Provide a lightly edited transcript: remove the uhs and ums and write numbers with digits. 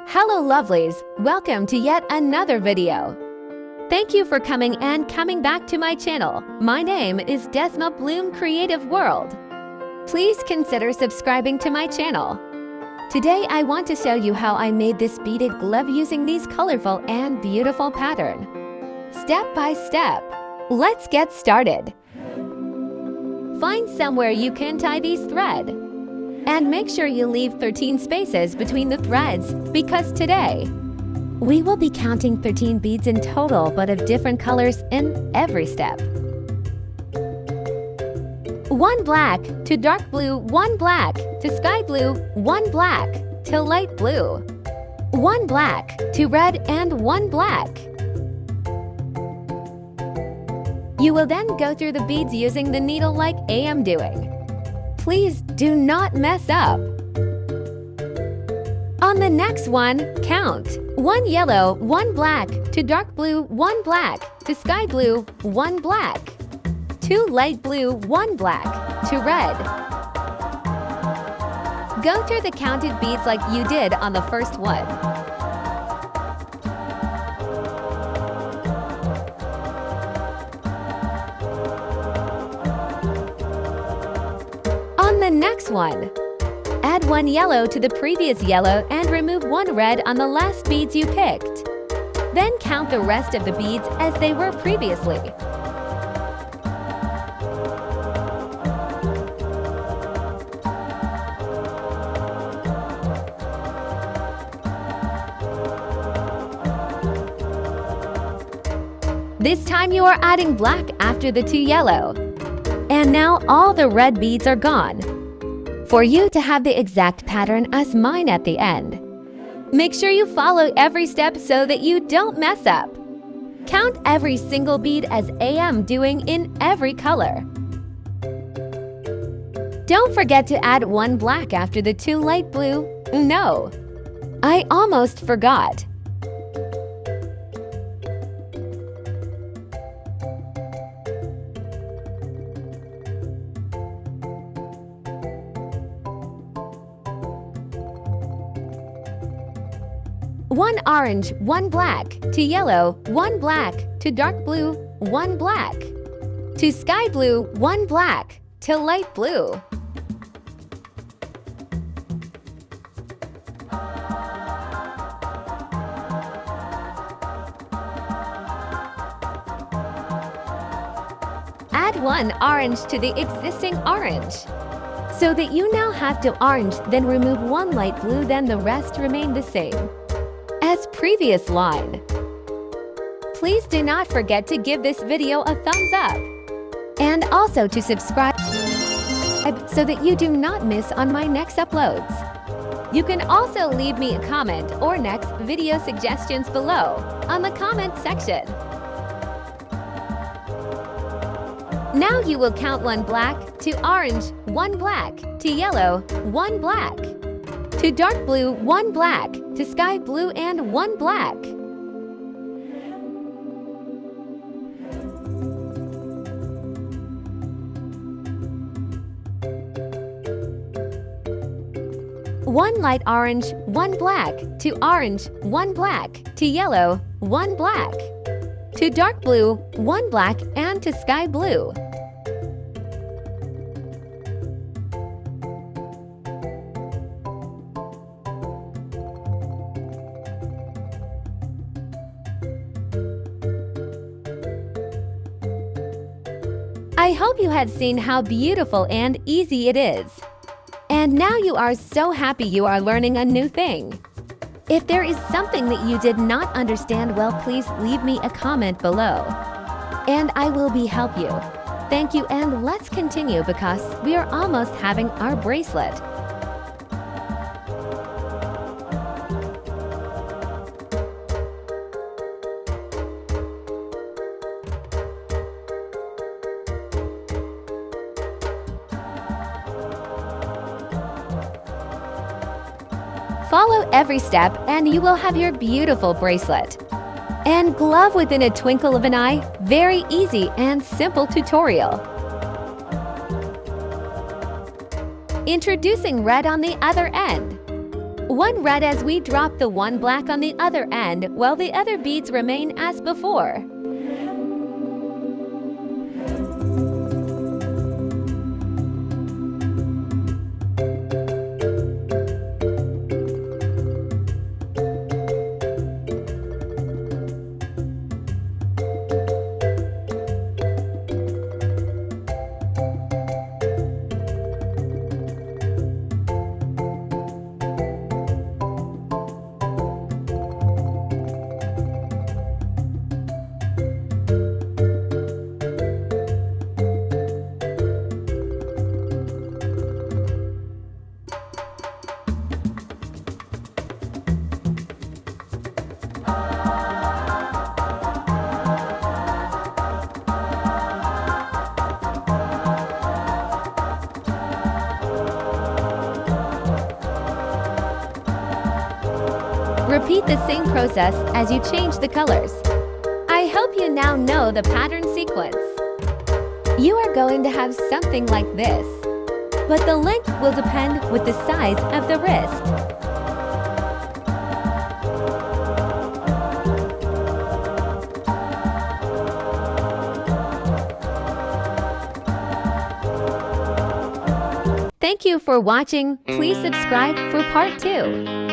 Hello lovelies, welcome to yet another video. Thank you for coming back to my channel. My name is Desma Bloom Creative World. Please consider subscribing to my channel. Today I want to show you how I made this beaded glove using these colorful and beautiful pattern. Step by step. Let's get started. Find somewhere you can tie these thread. And make sure you leave 13 spaces between the threads because today we will be counting 13 beads in total but of different colors in every step. 1 black to dark blue, 1 black to sky blue, 1 black to light blue, 1 black to red and 1 black. You will then go through the beads using the needle like I am doing. Please do not mess up. On the next one, count 1 yellow, 1 black to dark blue, 1 black to sky blue, 1 black, 2 light blue, 1 black to red. Go through the counted beads like you did on the first one. On the next one, add 1 yellow to the previous yellow and remove 1 red on the last beads you picked. Then count the rest of the beads as they were previously. This time you are adding black after the 2 yellow. And now all the red beads are gone. For you to have the exact pattern as mine at the end. Make sure you follow every step so that you don't mess up. Count every single bead as I am doing in every color. Don't forget to add 1 black after the 2 light blue. No, I almost forgot. One orange, 1 black to yellow, 1 black to dark blue, 1 black to sky blue, 1 black to light blue. Add 1 orange to the existing orange. So that you now have to orange, then remove 1 light blue, then the rest remain the same as previous line. Please do not forget to give this video a thumbs up and also to subscribe so that you do not miss on my next uploads. You can also leave me a comment or next video suggestions below on the comment section. Now you will count 1 black to orange, 1 black to yellow, 1 black to dark blue, 1 black to sky blue and 1 black. One light orange, 1 black to orange, 1 black to yellow, 1 black to dark blue, 1 black and to sky blue. I hope you have seen how beautiful and easy it is. And now you are so happy you are learning a new thing. If there is something that you did not understand well, please leave me a comment below. And I will help you. Thank you, and let's continue because we are almost having our bracelet. Follow every step and you will have your beautiful bracelet. And glove within a twinkle of an eye, very easy and simple tutorial. Introducing red on the other end. One red as we drop the one black on the other end while the other beads remain as before. Repeat the same process as you change the colors. I hope you now know the pattern sequence. You are going to have something like this, but the length will depend with the size of the wrist. Thank you for watching. Please subscribe for part 2.